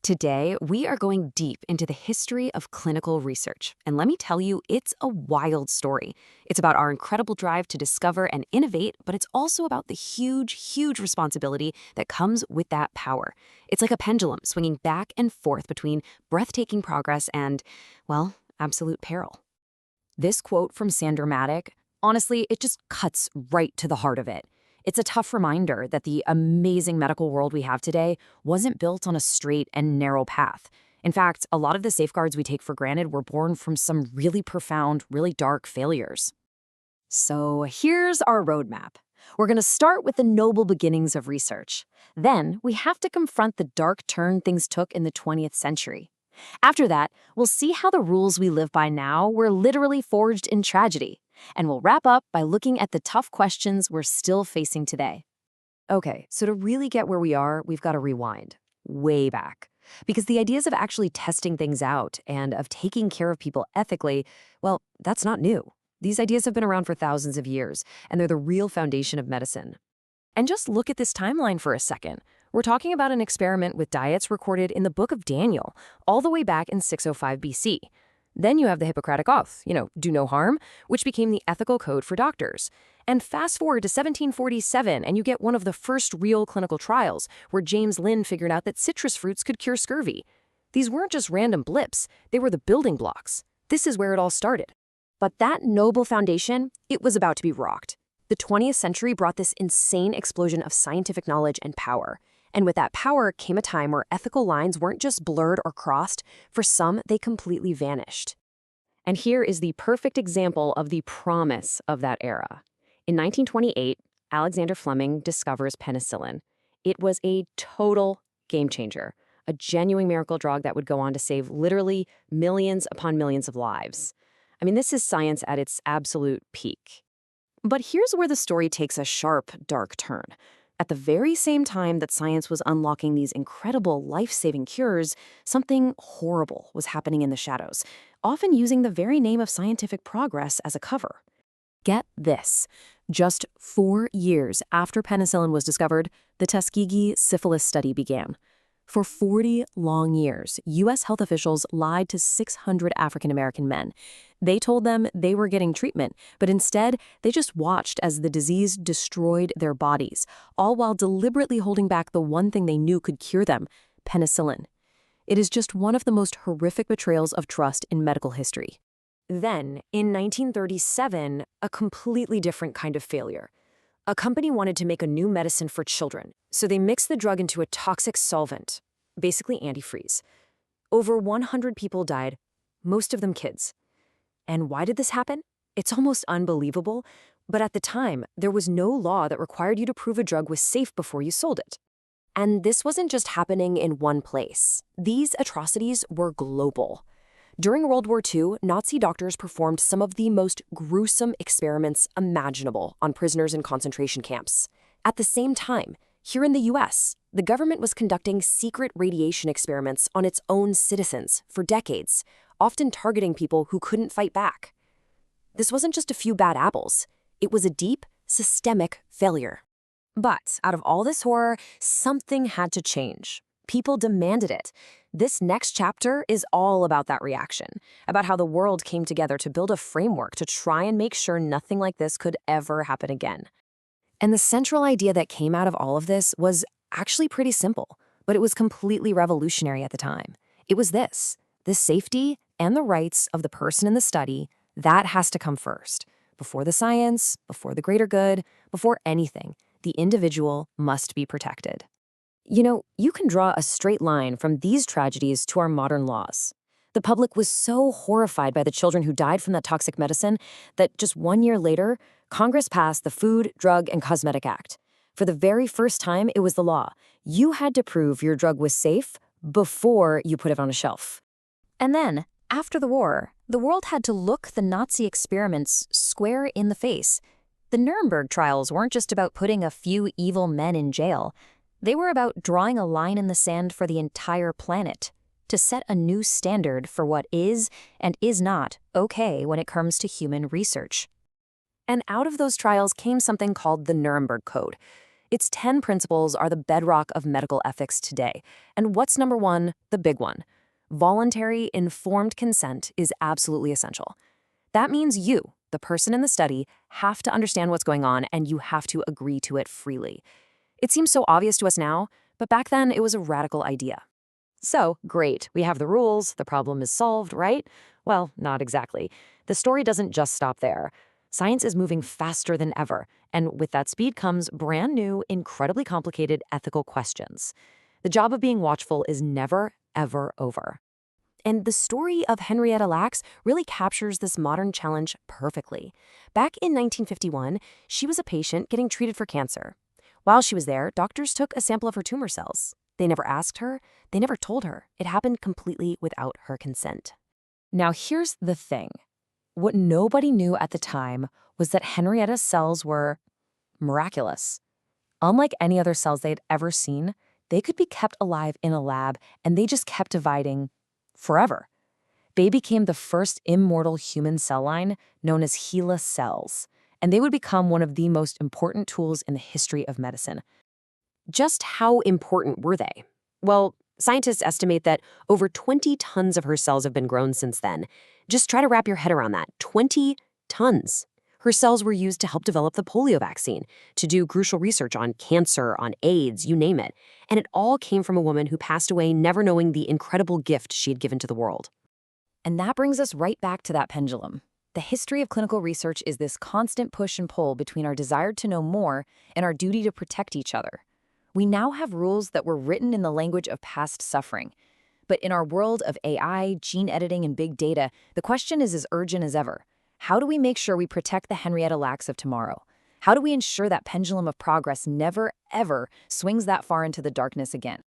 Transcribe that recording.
Today, we are going deep into the history of clinical research. And let me tell you, it's a wild story. It's about our incredible drive to discover and innovate, but it's also about the huge responsibility that comes with that power. It's like a pendulum swinging back and forth between breathtaking progress and, well, absolute peril. This quote from Sandra Maddock, honestly, it just cuts right to the heart of it. It's a tough reminder that the amazing medical world we have today wasn't built on a straight and narrow path. In fact, a lot of the safeguards we take for granted were born from some really profound, really dark failures. So here's our roadmap. We're going to start with the noble beginnings of research. Then we have to confront the dark turn things took in the 20th century. After that, we'll see how the rules we live by now were literally forged in tragedy. And we'll wrap up by looking at the tough questions we're still facing today. Okay, so to really get where we are, we've got to rewind way back. Because the ideas of actually testing things out and of taking care of people ethically, well, that's not new. These ideas have been around for thousands of years, and they're the real foundation of medicine. And just look at this timeline for a second. We're talking about an experiment with diets recorded in the book of Daniel, all the way back in 605 BC. Then you have the Hippocratic Oath, do no harm, which became the ethical code for doctors. And fast forward to 1747, and you get one of the first real clinical trials, where James Lind figured out that citrus fruits could cure scurvy. These weren't just random blips, they were the building blocks. This is where it all started. But that noble foundation, it was about to be rocked. The 20th century brought this insane explosion of scientific knowledge and power. And with that power came a time where ethical lines weren't just blurred or crossed, for some, they completely vanished. And here is the perfect example of the promise of that era. In 1928, Alexander Fleming discovers penicillin. It was a total game changer, a genuine miracle drug that would go on to save literally millions upon millions of lives. I mean, this is science at its absolute peak. But here's where the story takes a sharp, dark turn. At the very same time that science was unlocking these incredible life-saving cures, something horrible was happening in the shadows, often using the very name of scientific progress as a cover. Get this. Just 4 years after penicillin was discovered, the Tuskegee Syphilis study began. For 40 long years, U.S. health officials lied to 600 African-American men. They told them they were getting treatment, but instead, they just watched as the disease destroyed their bodies, all while deliberately holding back the one thing they knew could cure them, penicillin. It is just one of the most horrific betrayals of trust in medical history. Then, in 1937, a completely different kind of failure. A company wanted to make a new medicine for children, so they mixed the drug into a toxic solvent, basically antifreeze. Over 100 people died, most of them kids. And why did this happen? It's almost unbelievable, but at the time, there was no law that required you to prove a drug was safe before you sold it. And this wasn't just happening in one place. These atrocities were global. During World War II, Nazi doctors performed some of the most gruesome experiments imaginable on prisoners in concentration camps. At the same time, here in the US, the government was conducting secret radiation experiments on its own citizens for decades, often targeting people who couldn't fight back. This wasn't just a few bad apples. It was a deep, systemic failure. But out of all this horror, something had to change. People demanded it. This next chapter is all about that reaction, about how the world came together to build a framework to try and make sure nothing like this could ever happen again. And the central idea that came out of all of this was actually pretty simple, but it was completely revolutionary at the time. It was this: the safety and the rights of the person in the study, that has to come first. Before the science, before the greater good, before anything, the individual must be protected. You can draw a straight line from these tragedies to our modern laws. The public was so horrified by the children who died from that toxic medicine that just 1 year later, Congress passed the Food, Drug, and Cosmetic Act. For the very first time, it was the law. You had to prove your drug was safe before you put it on a shelf. And then, after the war, the world had to look the Nazi experiments square in the face. The Nuremberg trials weren't just about putting a few evil men in jail. They were about drawing a line in the sand for the entire planet, to set a new standard for what is and is not okay when it comes to human research. And out of those trials came something called the Nuremberg Code. Its 10 principles are the bedrock of medical ethics today. And what's number one? The big one. Voluntary, informed consent is absolutely essential. That means you, the person in the study, have to understand what's going on and you have to agree to it freely. It seems so obvious to us now, but back then it was a radical idea. So, great, we have the rules, the problem is solved, right? Well, not exactly. The story doesn't just stop there. Science is moving faster than ever, and with that speed comes brand new, incredibly complicated ethical questions. The job of being watchful is never, ever over. And the story of Henrietta Lacks really captures this modern challenge perfectly. Back in 1951, she was a patient getting treated for cancer. While she was there, doctors took a sample of her tumor cells. They never asked her, they never told her. It happened completely without her consent. Now here's the thing. What nobody knew at the time was that Henrietta's cells were miraculous. Unlike any other cells they'd ever seen, they could be kept alive in a lab and they just kept dividing forever. They became the first immortal human cell line known as HeLa cells, and they would become one of the most important tools in the history of medicine. Just how important were they? Well, scientists estimate that over 20 tons of her cells have been grown since then. Just try to wrap your head around that. 20 tons. Her cells were used to help develop the polio vaccine, to do crucial research on cancer, on AIDS, you name it. And it all came from a woman who passed away never knowing the incredible gift she had given to the world. And that brings us right back to that pendulum. The history of clinical research is this constant push and pull between our desire to know more and our duty to protect each other. We now have rules that were written in the language of past suffering. But in our world of AI, gene editing, and big data, the question is as urgent as ever. How do we make sure we protect the Henrietta Lacks of tomorrow? How do we ensure that pendulum of progress never, ever swings that far into the darkness again?